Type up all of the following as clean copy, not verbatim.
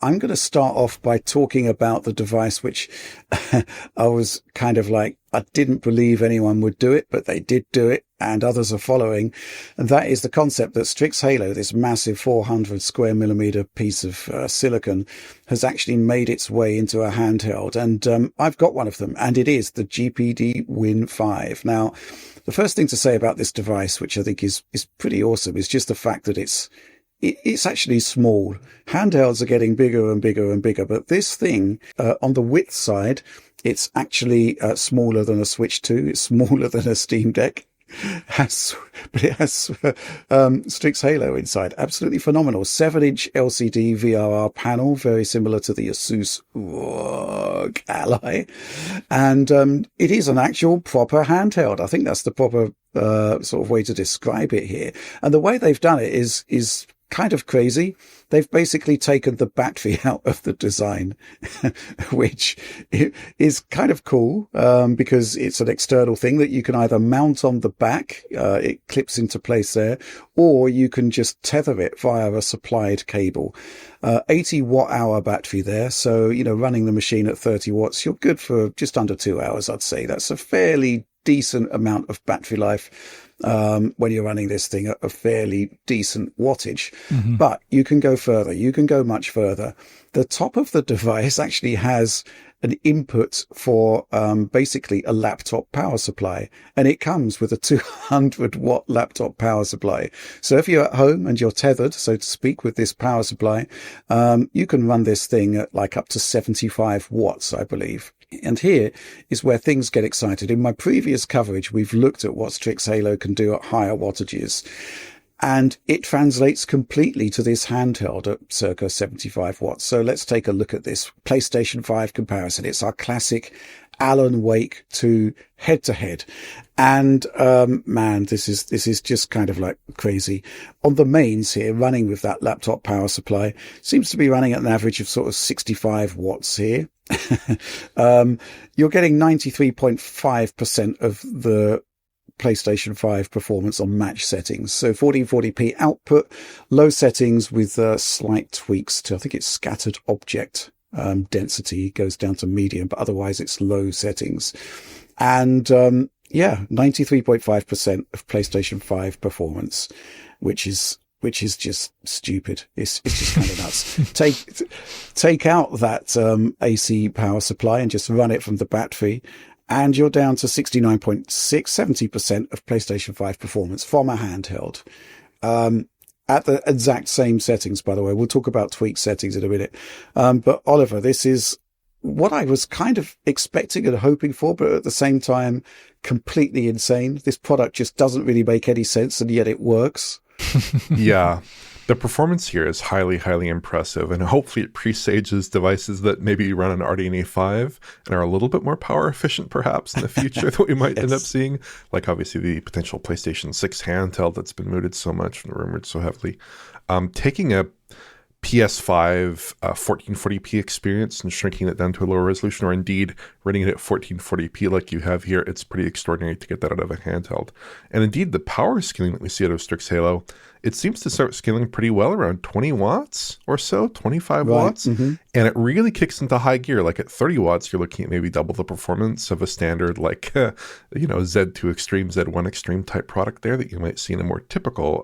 I'm going to start off by talking about the device, which I was kind of like, I didn't believe anyone would do it, but they did do it, and others are following. And that is the concept that Strix Halo, this massive 400 square millimeter piece of silicon, has actually made its way into a handheld. And I've got one of them, and it is the GPD Win 5. Now, the first thing to say about this device, which I think is pretty awesome, is just the fact that it's actually small. Handhelds are getting bigger and bigger and bigger, but this thing, on the width side, it's actually smaller than a Switch 2. It's smaller than a Steam Deck. But it has Strix Halo inside. Absolutely phenomenal. 7-inch LCD VRR panel, very similar to the Asus ROG Ally. And it is an actual proper handheld. I think that's the proper sort of way to describe it here. And the way they've done it is kind of crazy. They've basically taken the battery out of the design, which is kind of cool, because it's an external thing that you can either mount on the back, it clips into place there, or you can just tether it via a supplied cable. 80 watt hour battery there. So, running the machine at 30 watts, you're good for just under 2 hours, I'd say. That's a fairly decent amount of battery life. When you're running this thing at a fairly decent wattage. Mm-hmm. But you can go further. You can go much further. The top of the device actually has an input for basically a laptop power supply. And it comes with a 200 watt laptop power supply. So if you're at home and you're tethered, so to speak, with this power supply, you can run this thing at like up to 75 watts, I believe. And here is where things get excited. In my previous coverage, we've looked at what Strix Halo can do at higher wattages. And it translates completely to this handheld at circa 75 watts. So let's take a look at this PlayStation 5 comparison. It's our classic Alan Wake 2 head-to-head. And man, this is just kind of like crazy. On the mains here, running with that laptop power supply, seems to be running at an average of sort of 65 watts here. You're getting 93.5% of the PlayStation 5 performance on match settings. So 1440p output, low settings with slight tweaks to, I think it's scattered object density goes down to medium, but otherwise it's low settings. And 93.5% of PlayStation 5 performance, which is just stupid. It's just kind of nuts. Take out that AC power supply and just run it from the battery, and you're down to 69.6, 70% of PlayStation 5 performance from a handheld. At the exact same settings, by the way. We'll talk about tweak settings in a minute. But Oliver, this is what I was kind of expecting and hoping for, but at the same time, completely insane. This product just doesn't really make any sense, and yet it works. Yeah. The performance here is highly, highly impressive, and hopefully it presages devices that maybe run an RDNA 5 and are a little bit more power efficient perhaps in the future that we might end up seeing, like obviously the potential PlayStation 6 handheld that's been mooted so much and rumored so heavily. Taking a PS5 1440p experience and shrinking it down to a lower resolution, or indeed running it at 1440p like you have here, it's pretty extraordinary to get that out of a handheld. And indeed, the power scaling that we see out of Strix Halo, it seems to start scaling pretty well around 20 watts or so, 25 watts. Mm-hmm. And it really kicks into high gear. Like at 30 watts, you're looking at maybe double the performance of a standard like, Z2 Extreme, Z1 Extreme type product there that you might see in a more typical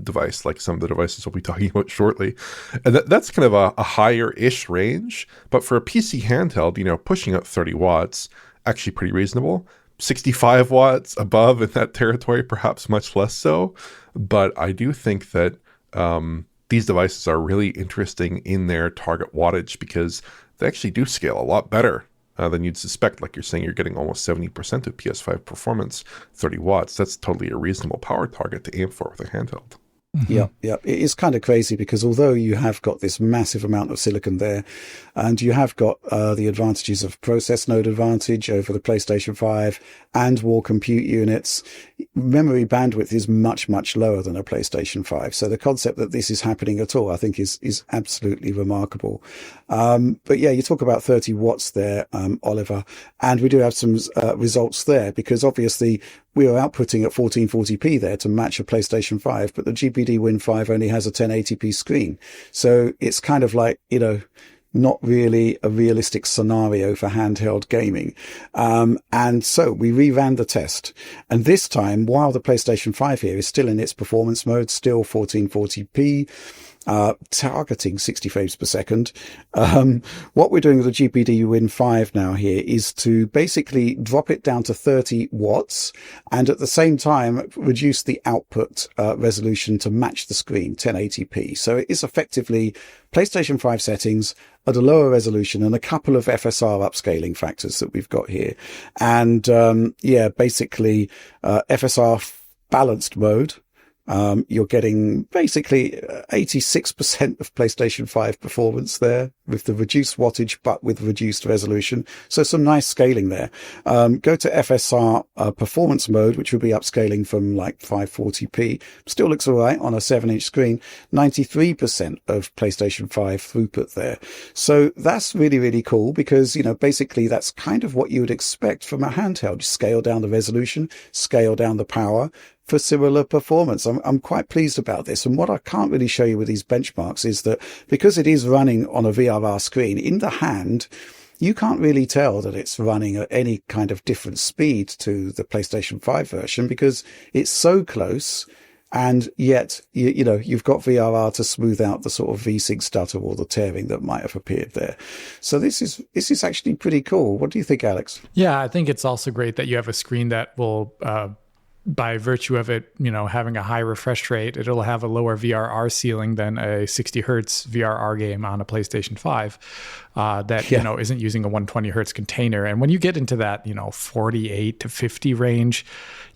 device, like some of the devices we'll be talking about shortly. And that's kind of a higher-ish range. But for a PC handheld, pushing out 30 watts, actually pretty reasonable. 65 watts above in that territory, perhaps much less so. But I do think that these devices are really interesting in their target wattage because they actually do scale a lot better than you'd suspect. Like you're saying, you're getting almost 70% of PS5 performance, 30 watts. That's totally a reasonable power target to aim for with a handheld. Mm-hmm. Yeah. It is kind of crazy because although you have got this massive amount of silicon there, and you have got the advantages of process node advantage over the PlayStation 5 and more compute units, memory bandwidth is much, much lower than a PlayStation 5. So the concept that this is happening at all, I think is absolutely remarkable. But yeah, you talk about 30 watts there, Oliver, and we do have some results there because obviously we were outputting at 1440p there to match a PlayStation 5, but the GPD Win 5 only has a 1080p screen. So it's kind of like, not really a realistic scenario for handheld gaming. And so we reran the test. And this time, while the PlayStation 5 here is still in its performance mode, still 1440p, targeting 60 frames per second. What we're doing with the GPD Win 5 now here is to basically drop it down to 30 watts and at the same time reduce the output resolution to match the screen, 1080p. So it is effectively PlayStation 5 settings at a lower resolution and a couple of FSR upscaling factors that we've got here. And basically FSR balanced mode. You're getting basically 86% of PlayStation 5 performance there with the reduced wattage, but with reduced resolution. So some nice scaling there. Go to FSR performance mode, which will be upscaling from like 540p. Still looks all right on a 7-inch screen. 93% of PlayStation 5 throughput there. So that's really, really cool because, basically that's kind of what you would expect from a handheld. Scale down the resolution, scale down the power for similar performance. I'm quite pleased about this. And what I can't really show you with these benchmarks is that because it is running on a VRR screen in the hand, you can't really tell that it's running at any kind of different speed to the PlayStation 5 version because it's so close. And yet, you've got VRR to smooth out the sort of V-Sync stutter or the tearing that might have appeared there. So this is actually pretty cool. What do you think, Alex? Yeah, I think it's also great that you have a screen that will, by virtue of it, having a high refresh rate, it'll have a lower VRR ceiling than a 60 hertz VRR game on a PlayStation 5 that, isn't using a 120 hertz container. And when you get into that, 48 to 50 range,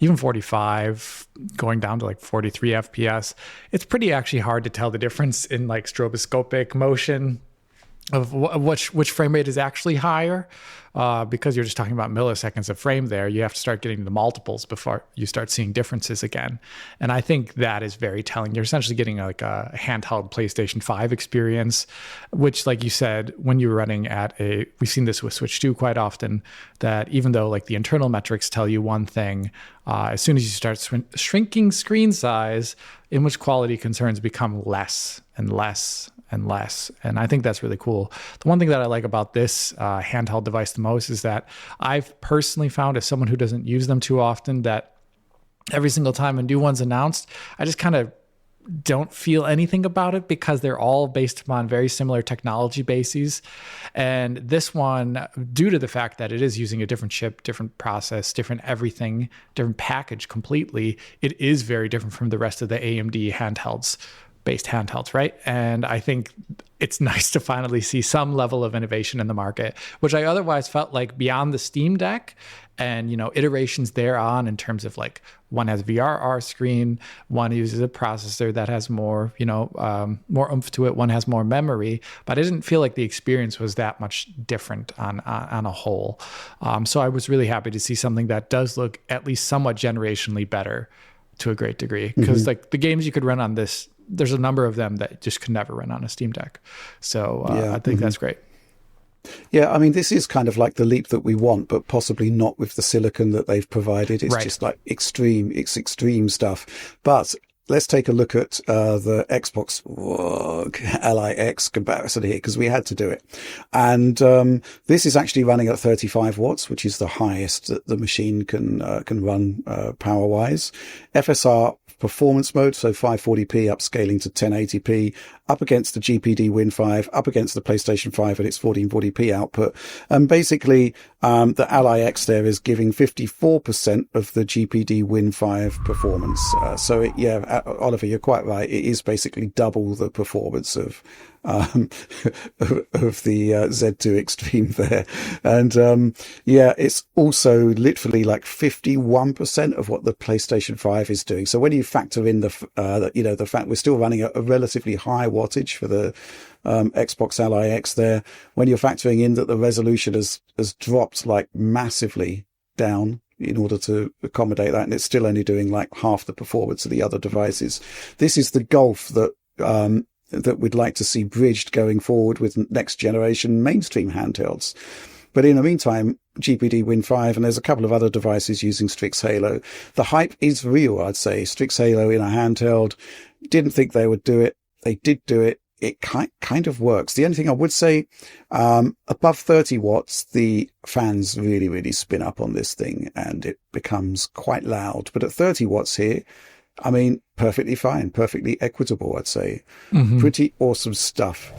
even 45, going down to like 43 FPS, it's pretty actually hard to tell the difference in like stroboscopic motion of which frame rate is actually higher, because you're just talking about milliseconds of frame there. You have to start getting the multiples before you start seeing differences again. And I think that is very telling. You're essentially getting like a handheld PlayStation 5 experience, which, like you said, when you're running we've seen this with Switch 2 quite often, that even though like the internal metrics tell you one thing, as soon as you start shrinking screen size, image quality concerns become less and less and less. And I think that's really cool. The one thing that I like about this handheld device the most is that I've personally found, as someone who doesn't use them too often, that every single time a new one's announced, I just kind of don't feel anything about it because they're all based upon very similar technology bases. And this one, due to the fact that it is using a different chip, different process, different everything, different package completely, it is very different from the rest of the AMD based handhelds, right? And I think it's nice to finally see some level of innovation in the market, which I otherwise felt like beyond the Steam Deck and, iterations thereon in terms of like one has VRR screen, one uses a processor that has more, more oomph to it, one has more memory, but I didn't feel like the experience was that much different on a whole. So I was really happy to see something that does look at least somewhat generationally better to a great degree, because like the games you could run on this, there's a number of them that just could never run on a Steam Deck. So I think that's great. Yeah, I mean, this is kind of like the leap that we want, but possibly not with the silicon that they've provided. It's just like extreme stuff. But let's take a look at the Xbox Ally X comparison here, because we had to do it. And this is actually running at 35 watts, which is the highest that the machine can run power-wise. FSR performance mode, so 540p upscaling to 1080p, up against the GPD Win 5, up against the PlayStation 5 and its 1440p output. And basically, the Ally X there is giving 54% of the GPD Win 5 performance. Oliver, you're quite right. It is basically double the performance of the Z2 Extreme there. And it's also literally like 51% of what the PlayStation 5 is doing. So when you factor in the fact we're still running a relatively high wattage for the Xbox Ally X there, when you're factoring in that the resolution has dropped like massively down in order to accommodate that, and it's still only doing like half the performance of the other devices. This is the gulf that we'd like to see bridged going forward with next generation mainstream handhelds. But in the meantime, GPD Win 5, and there's a couple of other devices using Strix Halo. The hype is real, I'd say. Strix Halo in a handheld. Didn't think they would do it. They did do it. It kind of works. The only thing I would say, above 30 watts, the fans really, really spin up on this thing and it becomes quite loud. But at 30 watts here, I mean, perfectly fine, perfectly equitable, I'd say. Pretty awesome stuff.